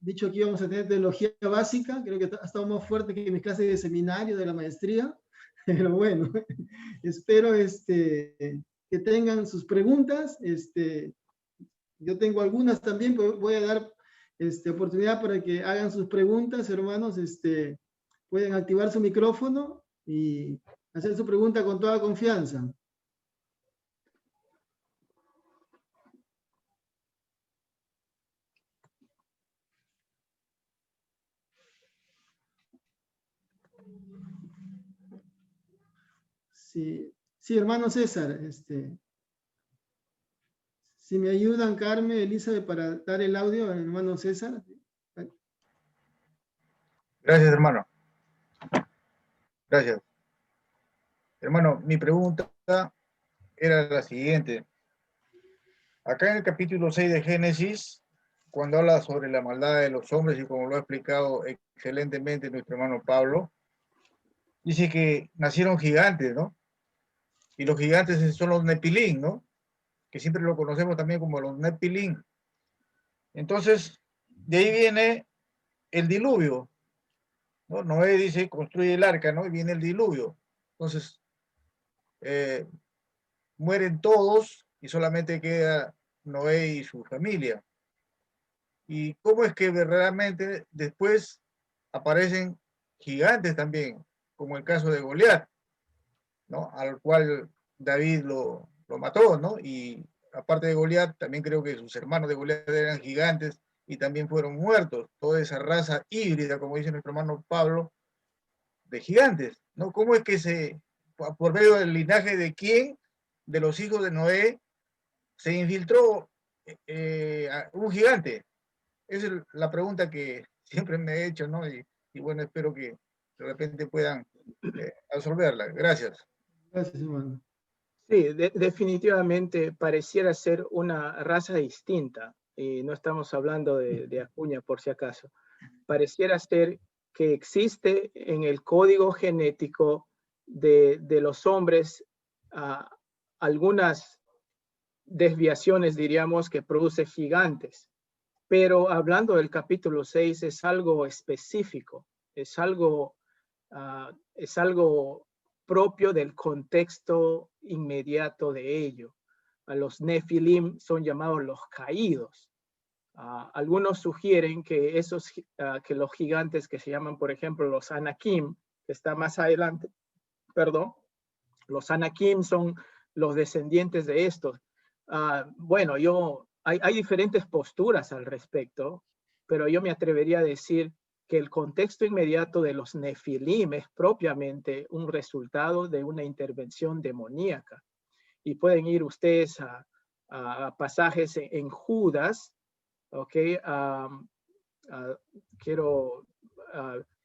dicho que íbamos a tener teología básica, creo que ha estado más fuerte que mis clases de seminario, de la maestría, pero bueno, espero que tengan sus preguntas. Yo tengo algunas también, pero voy a dar oportunidad para que hagan sus preguntas, hermanos. Pueden activar su micrófono y hacer su pregunta con toda confianza. Sí, sí, hermano César, si me ayudan, Carmen, Elizabeth, para dar el audio al hermano César. Gracias, hermano. Gracias. Hermano, mi pregunta era la siguiente. Acá en el capítulo 6 de Génesis, cuando habla sobre la maldad de los hombres y como lo ha explicado excelentemente nuestro hermano Pablo, dice que nacieron gigantes, ¿no? Y los gigantes son los Nepilín, ¿no? Que siempre lo conocemos también como los Nepilín. Entonces, de ahí viene el diluvio, ¿no? Noé dice, construye el arca, ¿no? Y viene el diluvio. Entonces, mueren todos y solamente queda Noé y su familia. ¿Y cómo es que verdaderamente después aparecen gigantes también, como el caso de Goliat, ¿no? Al cual David lo mató, ¿no? Y aparte de Goliat, también creo que sus hermanos de Goliat eran gigantes y también fueron muertos. Toda esa raza híbrida, como dice nuestro hermano Pablo, de gigantes, ¿no? ¿Cómo es que por medio del linaje de quién, de los hijos de Noé, se infiltró un gigante? Esa es la pregunta que siempre me he hecho, ¿no? Y bueno, espero que de repente puedan resolverla. Gracias. Gracias, hermano. Sí, definitivamente pareciera ser una raza distinta, y no estamos hablando de Acuña por si acaso. Pareciera ser que existe en el código genético de los hombres algunas desviaciones, diríamos, que produce gigantes. Pero hablando del capítulo 6 es algo específico, es algo propio del contexto inmediato de ello. A los Nefilim son llamados los caídos. Algunos sugieren que que los gigantes que se llaman, por ejemplo, los Anakim, que está más adelante, perdón, los Anakim son los descendientes de estos. Bueno, hay diferentes posturas al respecto, pero yo me atrevería a decir que el contexto inmediato de los Nefilim es propiamente un resultado de una intervención demoníaca. Y pueden ir ustedes a pasajes en Judas, ¿ok?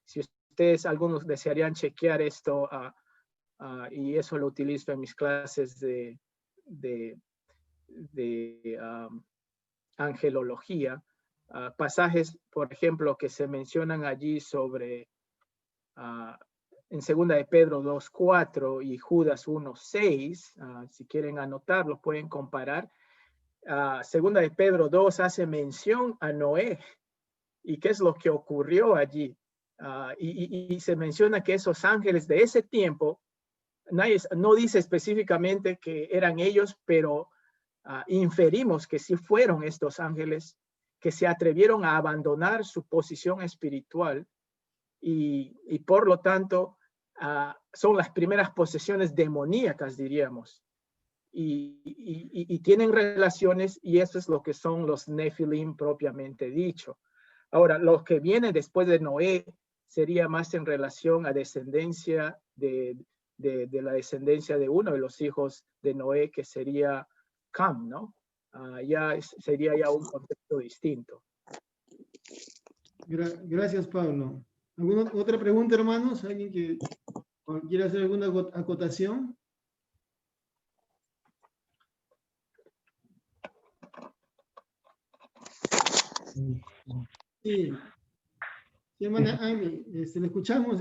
Si ustedes, algunos desearían chequear esto, y eso lo utilizo en mis clases de angelología, pasajes, por ejemplo, que se mencionan allí sobre en segunda de Pedro 2:4 y Judas 1:6, si quieren anotarlo, pueden comparar. Segunda de Pedro 2 hace mención a Noé y qué es lo que ocurrió allí. Y se menciona que esos ángeles de ese tiempo, no dice específicamente que eran ellos, pero inferimos que sí fueron estos ángeles que se atrevieron a abandonar su posición espiritual y por lo tanto son las primeras posesiones demoníacas, diríamos. Y tienen relaciones, y eso es lo que son los Nefilim propiamente dicho. Ahora, lo que viene después de Noé sería más en relación a descendencia de la descendencia de uno de los hijos de Noé, que sería Cam, ¿no? Sería ya un contexto distinto. Gracias, Pablo. ¿Alguna otra pregunta, hermanos? ¿Alguien que quiera hacer alguna acotación? Sí, sí, hermana Amy, le escuchamos.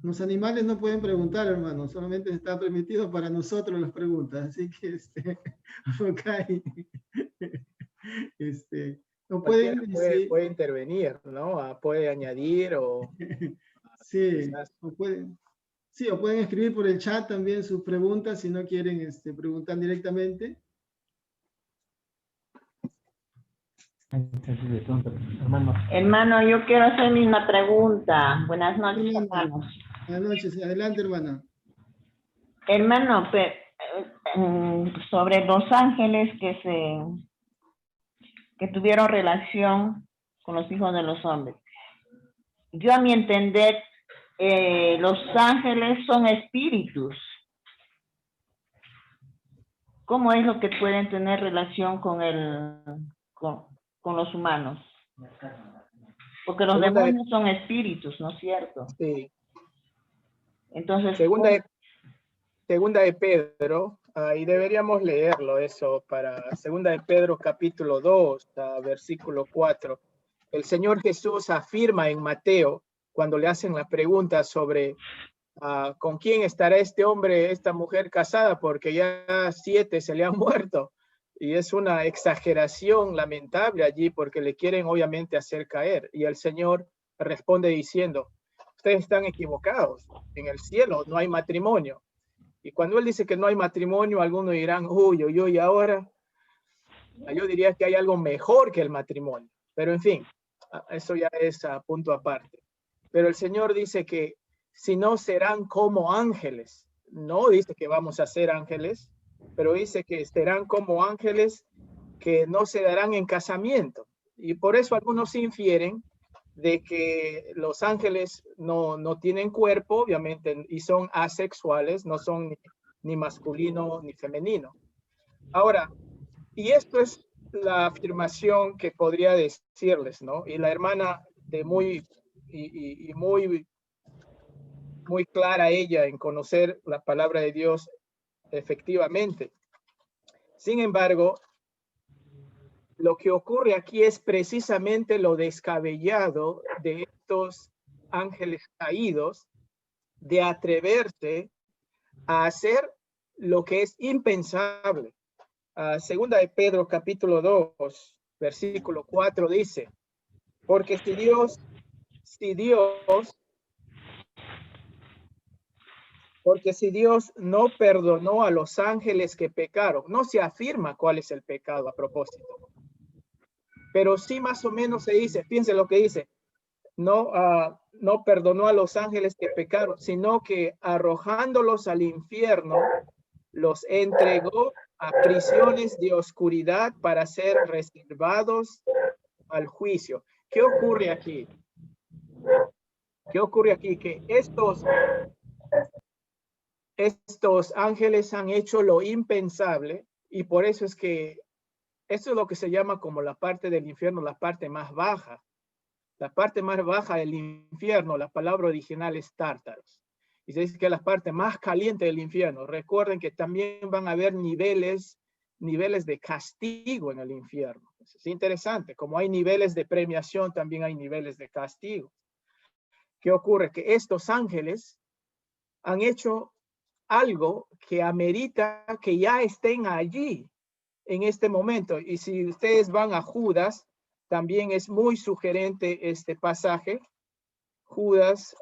Los animales no pueden preguntar, hermano, solamente está permitido para nosotros las preguntas, así que okay. No Cualquiera pueden puede, decir, puede intervenir, ¿no? Puede añadir o sí, quizás. o pueden, sí, o pueden escribir por el chat también sus preguntas si no quieren preguntar directamente. Hermano, yo quiero hacer una pregunta. Buenas noches, Hermana, hermanos. buenas noches, adelante, hermana. Hermano, sobre los ángeles que tuvieron relación con los hijos de los hombres. Yo a mi entender, los ángeles son espíritus. ¿Cómo es lo que pueden tener relación con los humanos? Porque los Segunda de, demonios son espíritus, ¿no es cierto? sí. Entonces, Segunda de Pedro, y deberíamos leerlo eso para Segunda de Pedro capítulo 2, versículo 4. El Señor Jesús afirma en Mateo, cuando le hacen la pregunta sobre con quién estará este hombre, esta mujer casada, porque ya 7 se le han muerto. Y es una exageración lamentable allí porque le quieren obviamente hacer caer. Y el Señor responde diciendo, ustedes están equivocados, en el cielo no hay matrimonio. Y cuando él dice que no hay matrimonio, algunos dirán, uy, uy, uy, ahora yo diría que hay algo mejor que el matrimonio. Pero en fin, eso ya es punto aparte. Pero el Señor dice que si no serán como ángeles, no dice que vamos a ser ángeles, pero dice que serán como ángeles que no se darán en casamiento. Y por eso algunos infieren de que los ángeles no tienen cuerpo, obviamente, y son asexuales, no son ni masculino ni femenino. Ahora, y esto es la afirmación que podría decirles, ¿no? Y la hermana de muy clara ella en conocer la palabra de Dios efectivamente. Sin embargo, lo que ocurre aquí es precisamente lo descabellado de estos ángeles caídos de atreverse a hacer lo que es impensable. Segunda de Pedro capítulo 2, versículo 4 dice, porque si Dios no perdonó a los ángeles que pecaron, no se afirma cuál es el pecado a propósito, pero sí más o menos se dice, fíjense lo que dice, no perdonó a los ángeles que pecaron, sino que arrojándolos al infierno, los entregó a prisiones de oscuridad para ser reservados al juicio. ¿Qué ocurre aquí? ¿Qué ocurre aquí? Que estos ángeles han hecho lo impensable y por eso es que esto es lo que se llama como la parte del infierno, la parte más baja. La parte más baja del infierno, la palabra original es tártaros. Y se dice que es la parte más caliente del infierno. Recuerden que también van a haber niveles de castigo en el infierno. Es interesante, como hay niveles de premiación, también hay niveles de castigo. ¿Qué ocurre? Que estos ángeles han hecho algo que amerita que ya estén allí en este momento. Y si ustedes van a Judas, también es muy sugerente este pasaje. Judas,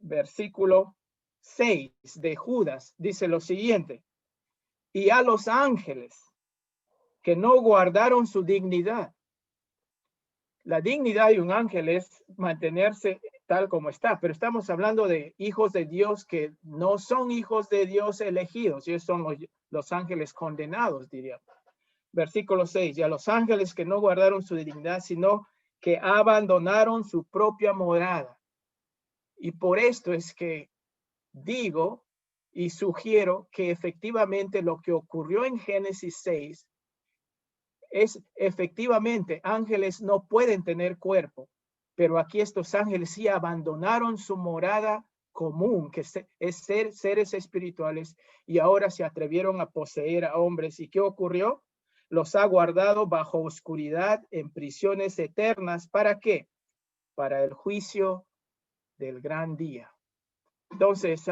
versículo 6 de Judas, dice lo siguiente. Y a los ángeles que no guardaron su dignidad. La dignidad de un ángel es mantenerse tal como está, pero estamos hablando de hijos de Dios que no son hijos de Dios elegidos, ellos son los ángeles condenados, diría. Versículo 6, y a los ángeles que no guardaron su dignidad, sino que abandonaron su propia morada. Y por esto es que digo y sugiero que efectivamente lo que ocurrió en Génesis 6 es efectivamente ángeles no pueden tener cuerpo, pero aquí estos ángeles sí abandonaron su morada común, que es ser seres espirituales, y ahora se atrevieron a poseer a hombres. ¿Y qué ocurrió? Los ha guardado bajo oscuridad en prisiones eternas. ¿Para qué? Para el juicio del gran día. Entonces,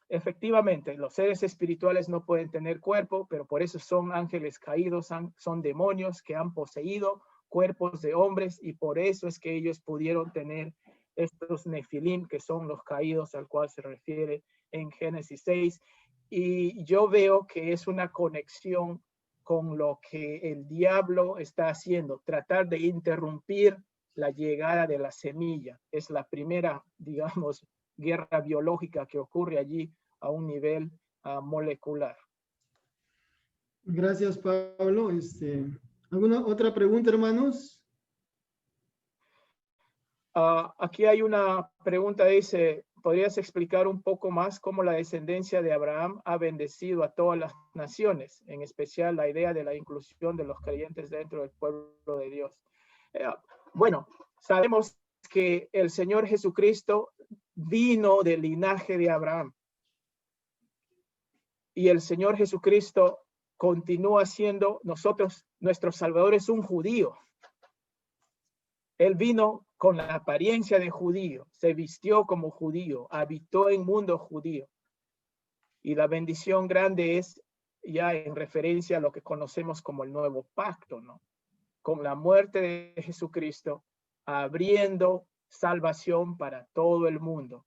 efectivamente, los seres espirituales no pueden tener cuerpo, pero por eso son ángeles caídos, son demonios que han poseído cuerpos de hombres, y por eso es que ellos pudieron tener estos nefilim, que son los caídos al cual se refiere en Génesis 6. Y yo veo que es una conexión con lo que el diablo está haciendo, tratar de interrumpir la llegada de la semilla. Es la primera, digamos, guerra biológica que ocurre allí a un nivel molecular. Gracias, Pablo. ¿Alguna otra pregunta, hermanos? Aquí hay una pregunta, dice, ¿podrías explicar un poco más cómo la descendencia de Abraham ha bendecido a todas las naciones, en especial la idea de la inclusión de los creyentes dentro del pueblo de Dios? Bueno, sabemos que el Señor Jesucristo vino del linaje de Abraham. Y el Señor Jesucristo continúa siendo nuestro Salvador es un judío. Él vino con la apariencia de judío, se vistió como judío, habitó en mundo judío. Y la bendición grande es ya en referencia a lo que conocemos como el nuevo pacto, ¿no? Con la muerte de Jesucristo, abriendo salvación para todo el mundo.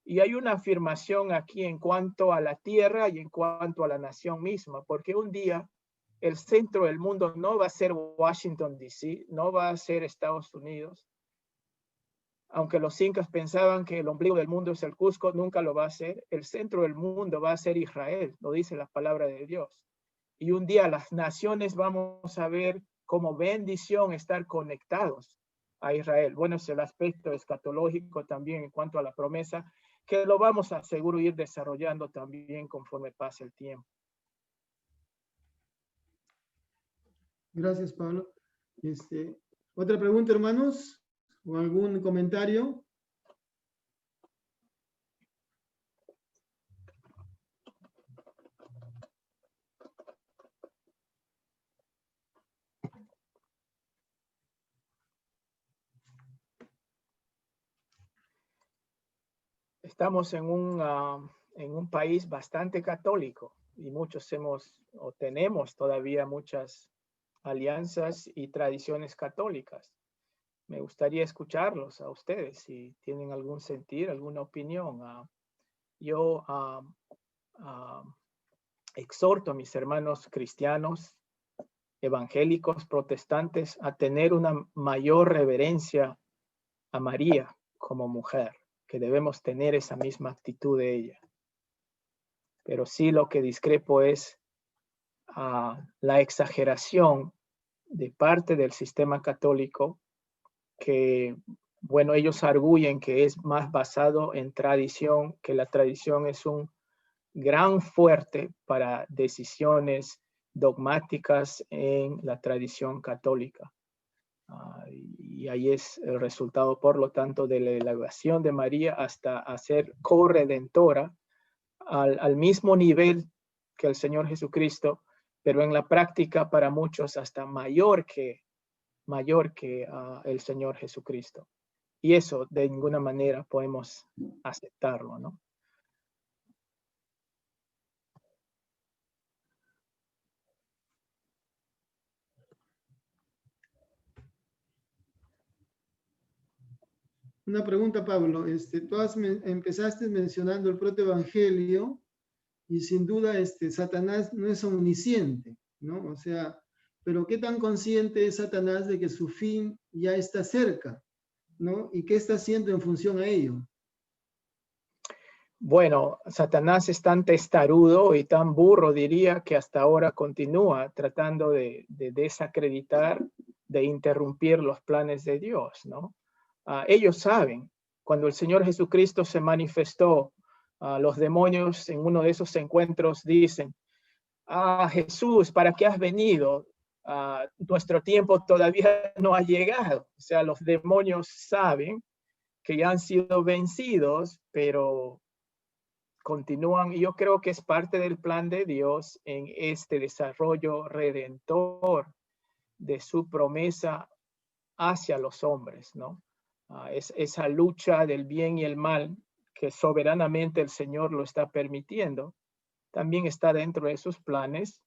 Y hay una afirmación aquí en cuanto a la tierra y en cuanto a la nación misma, porque un día el centro del mundo no va a ser Washington, D.C., no va a ser Estados Unidos. Aunque los incas pensaban que el ombligo del mundo es el Cusco, nunca lo va a ser. El centro del mundo va a ser Israel, lo dice la palabra de Dios. Y un día las naciones vamos a ver como bendición estar conectados a Israel. Bueno, es el aspecto escatológico también en cuanto a la promesa, que lo vamos a seguro ir desarrollando también conforme pase el tiempo. Gracias, Pablo. ¿Otra pregunta, hermanos? ¿O algún comentario? Estamos en un país bastante católico y muchos tenemos todavía muchas alianzas y tradiciones católicas. Me gustaría escucharlos a ustedes si tienen algún sentir, alguna opinión. Yo exhorto a mis hermanos cristianos, evangélicos, protestantes, a tener una mayor reverencia a María como mujer, que debemos tener esa misma actitud de ella. Pero sí lo que discrepo es la exageración de parte del sistema católico, que, bueno, ellos arguyen que es más basado en tradición, que la tradición es un gran fuerte para decisiones dogmáticas en la tradición católica. Y ahí es el resultado, por lo tanto, de la elevación de María hasta hacer corredentora al mismo nivel que el Señor Jesucristo, pero en la práctica para muchos hasta mayor que el Señor Jesucristo. Y eso de ninguna manera podemos aceptarlo, ¿no? Una pregunta, Pablo. Empezaste mencionando el protoevangelio y sin duda Satanás no es omnisciente, ¿no? O sea, pero ¿qué tan consciente es Satanás de que su fin ya está cerca, ¿no? ¿Y qué está haciendo en función a ello? Bueno, Satanás es tan testarudo y tan burro, diría, que hasta ahora continúa tratando de desacreditar, de interrumpir los planes de Dios, ¿no? Ellos saben, cuando el Señor Jesucristo se manifestó, los demonios en uno de esos encuentros dicen: Jesús, ¿para qué has venido? Nuestro tiempo todavía no ha llegado. O sea, los demonios saben que ya han sido vencidos, pero continúan, y yo creo que es parte del plan de Dios en este desarrollo redentor de su promesa hacia los hombres, ¿no? es esa lucha del bien y el mal que soberanamente el Señor lo está permitiendo, también está dentro de sus planes,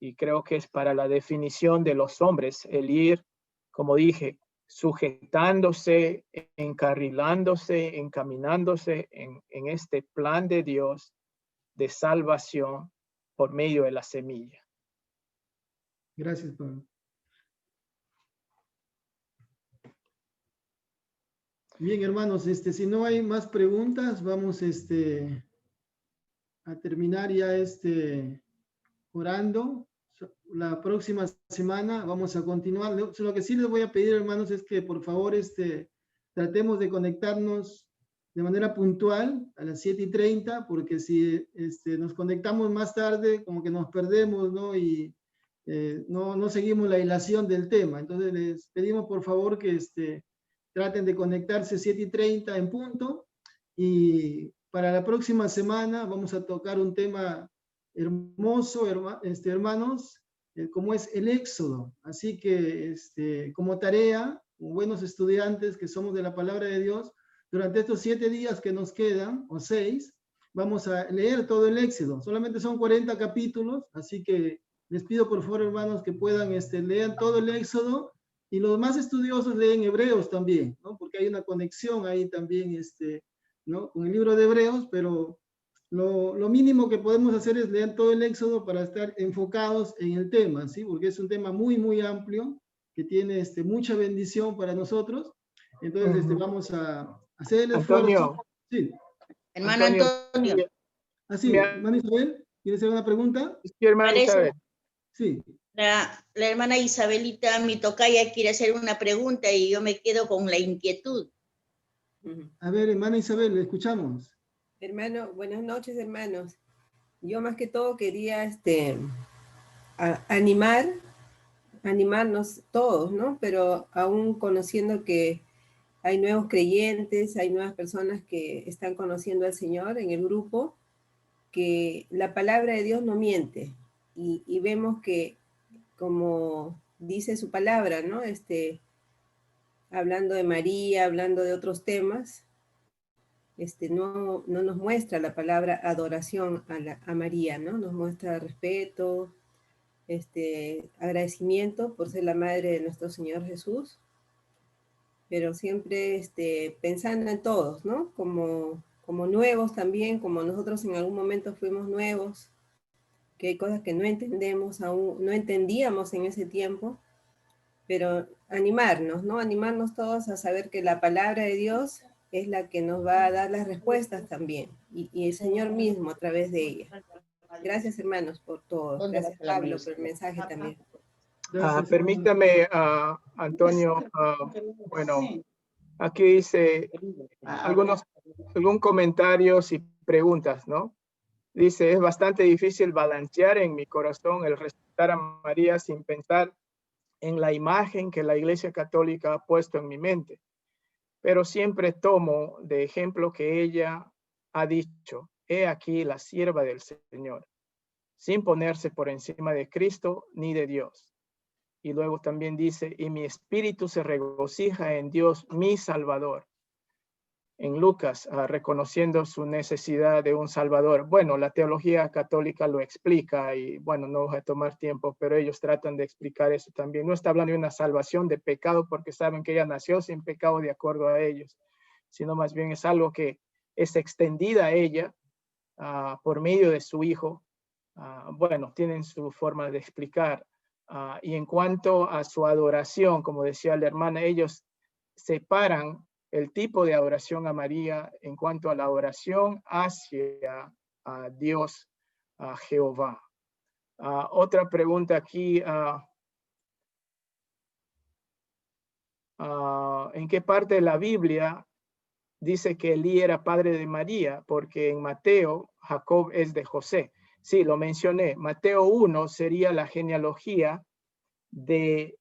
y creo que es para la definición de los hombres el ir, como dije, sujetándose, encarrilándose, encaminándose en este plan de Dios de salvación por medio de la semilla. Gracias, Pablo. Bien, hermanos, si no hay más preguntas, vamos a terminar ya orando. La próxima semana vamos a continuar. Lo que sí les voy a pedir, hermanos, es que por favor tratemos de conectarnos de manera puntual a las 7:30, porque si nos conectamos más tarde, como que nos perdemos, ¿no? Y no seguimos la hilación del tema. Entonces les pedimos por favor que traten de conectarse 7:30 en punto, y para la próxima semana vamos a tocar un tema hermoso, hermanos, como es el Éxodo. Así que como tarea, como buenos estudiantes que somos de la palabra de Dios, durante estos 7 días que nos quedan, o 6, vamos a leer todo el Éxodo. Solamente son 40 capítulos, así que les pido por favor, hermanos, que puedan leer todo el Éxodo, y los más estudiosos leen Hebreos también, ¿no? Porque hay una conexión ahí también, ¿no? Con el libro de Hebreos, pero lo mínimo que podemos hacer es leer todo el Éxodo para estar enfocados en el tema, ¿sí? Porque es un tema muy, muy amplio, que tiene mucha bendición para nosotros. Entonces, vamos a hacer el esfuerzo. Antonio. Sí. Hermano Antonio. Así, hermana Isabel, ¿quieres hacer una pregunta? Sí, hermana Isabel. Sí. La hermana Isabelita, mi tocaya, quiere hacer una pregunta y yo me quedo con la inquietud. A ver, hermana Isabel, le escuchamos. Hermano, buenas noches, hermanos. Yo más que todo quería animarnos todos, ¿no? Pero aún conociendo que hay nuevos creyentes, hay nuevas personas que están conociendo al Señor en el grupo, que la palabra de Dios no miente. Y vemos que, como dice su palabra, ¿no? Hablando de María, hablando de otros temas, no nos muestra la palabra adoración a María, ¿no? Nos muestra respeto, agradecimiento por ser la madre de nuestro Señor Jesús, pero siempre pensando en todos, ¿no? Como nuevos también, como nosotros en algún momento fuimos nuevos, que hay cosas que no entendemos aún, no entendíamos en ese tiempo, pero animarnos, ¿no? Animarnos todos a saber que la palabra de Dios es la que nos va a dar las respuestas también, y el Señor mismo a través de ella. Gracias, hermanos, por todo. Gracias, Pablo, por el mensaje también. Permítame, Antonio, bueno, aquí dice algún comentarios y preguntas, ¿no? Dice, es bastante difícil balancear en mi corazón el respetar a María sin pensar en la imagen que la Iglesia Católica ha puesto en mi mente. Pero siempre tomo de ejemplo que ella ha dicho, he aquí la sierva del Señor, sin ponerse por encima de Cristo ni de Dios. Y luego también dice, y mi espíritu se regocija en Dios, mi Salvador. En Lucas, reconociendo su necesidad de un Salvador. Bueno, la teología católica lo explica y bueno, no voy a tomar tiempo, pero ellos tratan de explicar eso también. No está hablando de una salvación de pecado porque saben que ella nació sin pecado de acuerdo a ellos, sino más bien es algo que es extendida a ella por medio de su Hijo. Bueno, tienen su forma de explicar. Y en cuanto a su adoración, como decía la hermana, ellos separan el tipo de adoración a María en cuanto a la oración hacia Dios, a Jehová. Otra pregunta aquí. ¿En qué parte de la Biblia dice que Elí era padre de María? Porque en Mateo, Jacob es de José. Sí, lo mencioné. Mateo 1 sería la genealogía de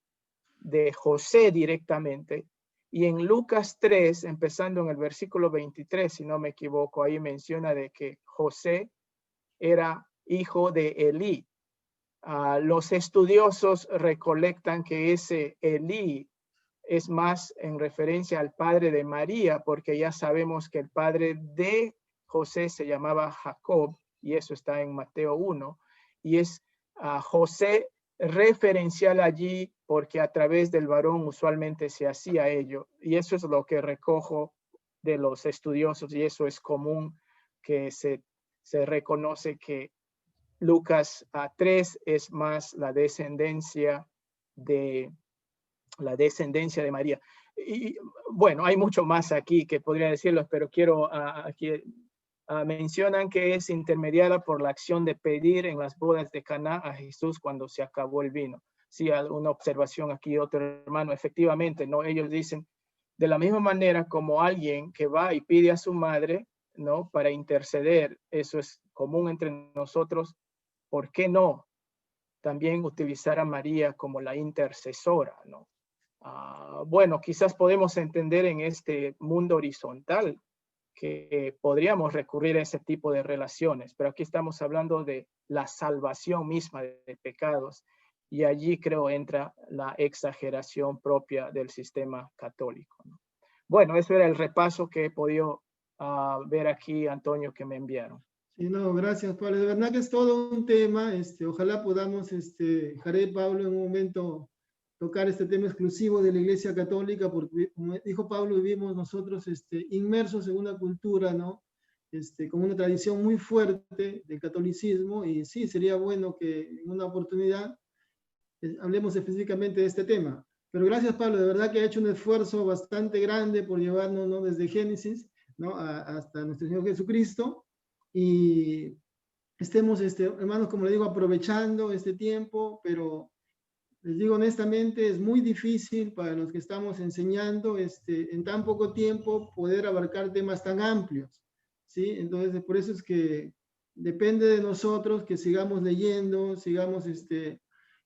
José directamente. Y en Lucas 3, empezando en el versículo 23, si no me equivoco, ahí menciona de que José era hijo de Elí. Los estudiosos recolectan que ese Elí es más en referencia al padre de María, porque ya sabemos que el padre de José se llamaba Jacob, y eso está en Mateo 1, y es José referencial allí, porque a través del varón usualmente se hacía ello, y eso es lo que recojo de los estudiosos, y eso es común que se reconoce que Lucas 3 es más la descendencia de María. Y bueno, hay mucho más aquí que podría decirlos, pero quiero aquí mencionan que es intermediada por la acción de pedir en las bodas de Caná a Jesús cuando se acabó el vino. Sí, una observación aquí, otro hermano, efectivamente, ¿no? Ellos dicen, de la misma manera como alguien que va y pide a su madre, ¿no? Para interceder, eso es común entre nosotros, ¿por qué no también utilizar a María como la intercesora, ¿no? Bueno, quizás podemos entender en este mundo horizontal que podríamos recurrir a ese tipo de relaciones, pero aquí estamos hablando de la salvación misma de pecados, y allí creo entra la exageración propia del sistema católico, ¿no? Bueno, eso era el repaso que he podido ver aquí, Antonio, que me enviaron. Sí, no, gracias, Pablo. De verdad que es todo un tema. Ojalá podamos, Jared, Pablo, en un momento tocar este tema exclusivo de la Iglesia Católica, porque, como dijo Pablo, vivimos nosotros inmersos en una cultura, ¿no? Con una tradición muy fuerte del catolicismo, y sí, sería bueno que en una oportunidad hablemos específicamente de este tema. Pero gracias, Pablo, de verdad que ha hecho un esfuerzo bastante grande por llevarnos, ¿no? Desde Génesis, ¿no? Hasta nuestro Señor Jesucristo, y estemos, hermanos, como le digo, aprovechando este tiempo, pero les digo honestamente, es muy difícil para los que estamos enseñando en tan poco tiempo poder abarcar temas tan amplios, ¿sí? Entonces, por eso es que depende de nosotros que sigamos leyendo, sigamos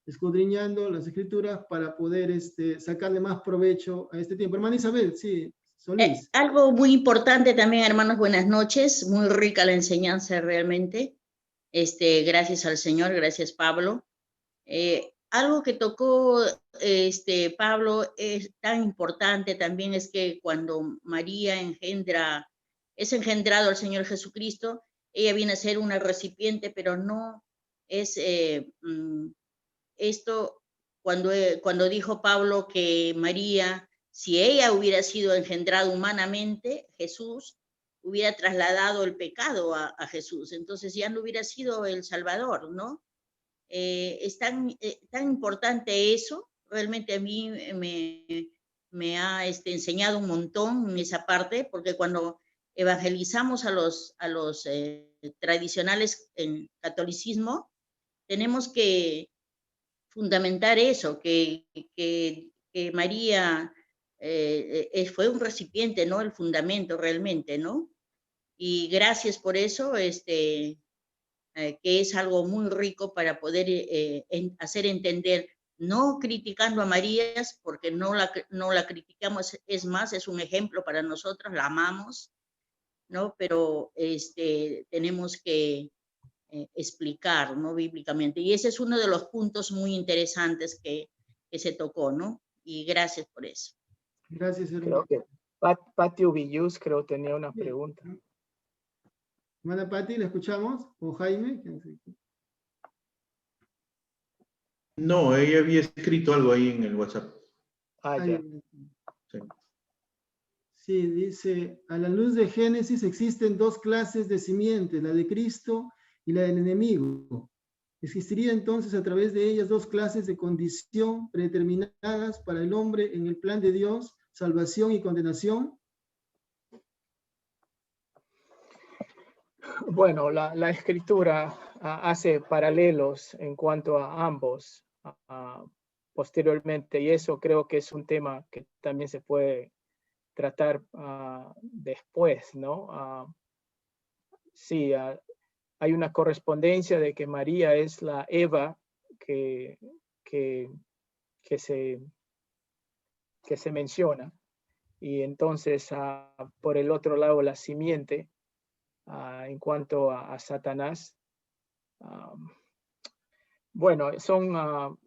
escudriñando las escrituras para poder sacarle más provecho a este tiempo. Hermana Isabel, sí, Solís. Algo muy importante también, hermanos, buenas noches, muy rica la enseñanza realmente. Gracias al Señor, gracias Pablo. Algo que tocó Pablo es tan importante también, es que cuando María es engendrado al Señor Jesucristo, ella viene a ser una recipiente, pero no es esto cuando dijo Pablo que María, si ella hubiera sido engendrada humanamente, Jesús hubiera trasladado el pecado a Jesús, entonces ya no hubiera sido el Salvador, ¿no? Es tan importante eso, realmente a mí me ha enseñado un montón en esa parte, porque cuando evangelizamos a los tradicionales en catolicismo, tenemos que fundamentar eso, que María fue un recipiente, ¿no? El fundamento realmente, ¿no? Y gracias por eso, que es algo muy rico para poder hacer entender, no criticando a María, porque no la criticamos, es más, es un ejemplo para nosotros, la amamos, ¿no? Pero tenemos que explicar, ¿no? Bíblicamente. Y ese es uno de los puntos muy interesantes que se tocó, ¿no? Y gracias por eso. Gracias, hermano. Creo que Pati Ubillus creo tenía una pregunta. Hermana Pati, ¿la escuchamos? ¿O Jaime? No, ella había escrito algo ahí en el WhatsApp. Ya. Sí. Sí, dice, a la luz de Génesis existen dos clases de simiente, la de Cristo y la del enemigo. ¿Existiría entonces a través de ellas dos clases de condición predeterminadas para el hombre en el plan de Dios, salvación y condenación? Bueno, la escritura hace paralelos en cuanto a ambos posteriormente, y eso creo que es un tema que también se puede tratar después, ¿no? Sí, hay una correspondencia de que María es la Eva que se menciona, y entonces por el otro lado la simiente en cuanto a Satanás. Bueno, son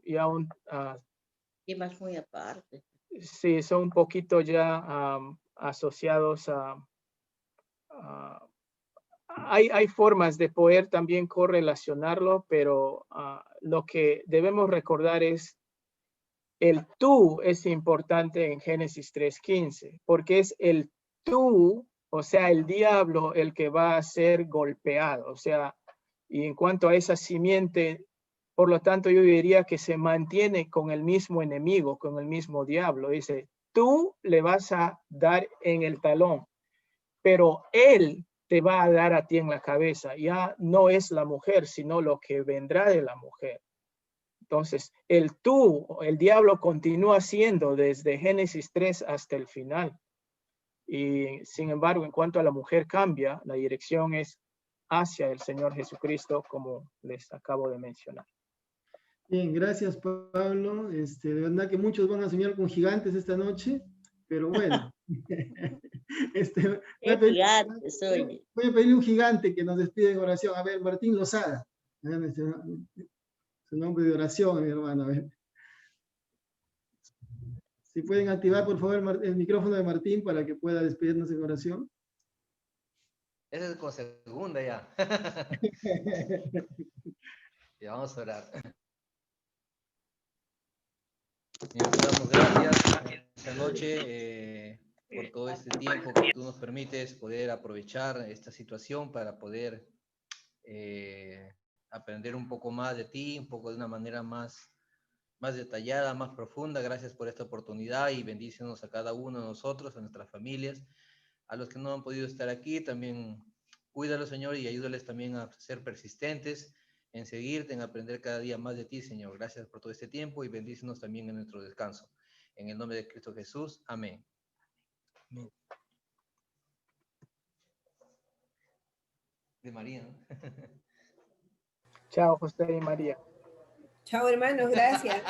ya Temas muy aparte. sí, son un poquito ya asociados hay formas de poder también correlacionarlo, pero lo que debemos recordar es el tú es importante en Génesis 3:15, porque es el tú, o sea, el diablo, el que va a ser golpeado. O sea, y en cuanto a esa simiente, por lo tanto, yo diría que se mantiene con el mismo enemigo, con el mismo diablo. Dice, tú le vas a dar en el talón, pero él te va a dar a ti en la cabeza. Ya no es la mujer, sino lo que vendrá de la mujer. Entonces, el tú, el diablo continúa siendo desde Génesis 3 hasta el final. Y sin embargo, en cuanto a la mujer cambia, la dirección es hacia el Señor Jesucristo, como les acabo de mencionar. Bien, gracias Pablo. De verdad que muchos van a soñar con gigantes esta noche, pero bueno. Voy a pedirle un gigante que nos despide en oración. A ver, Martín Lozada. Su nombre de oración, mi hermano. A ver. Si pueden activar, por favor, el micrófono de Martín para que pueda despedirnos en oración. Ese es con segunda ya. Y vamos a orar. Señor, te damos gracias esta noche por todo este tiempo que tú nos permites poder aprovechar esta situación para poder aprender un poco más de ti, un poco de una manera más detallada, más profunda. Gracias por esta oportunidad y bendícenos a cada uno de nosotros, a nuestras familias, a los que no han podido estar aquí. También cuídalos, Señor, y ayúdales también a ser persistentes en seguirte, en aprender cada día más de ti, Señor. Gracias por todo este tiempo y bendícenos también en nuestro descanso. En el nombre de Cristo Jesús. Amén. Amén. De María, ¿no? Chao, José y María. Chao, hermanos, gracias.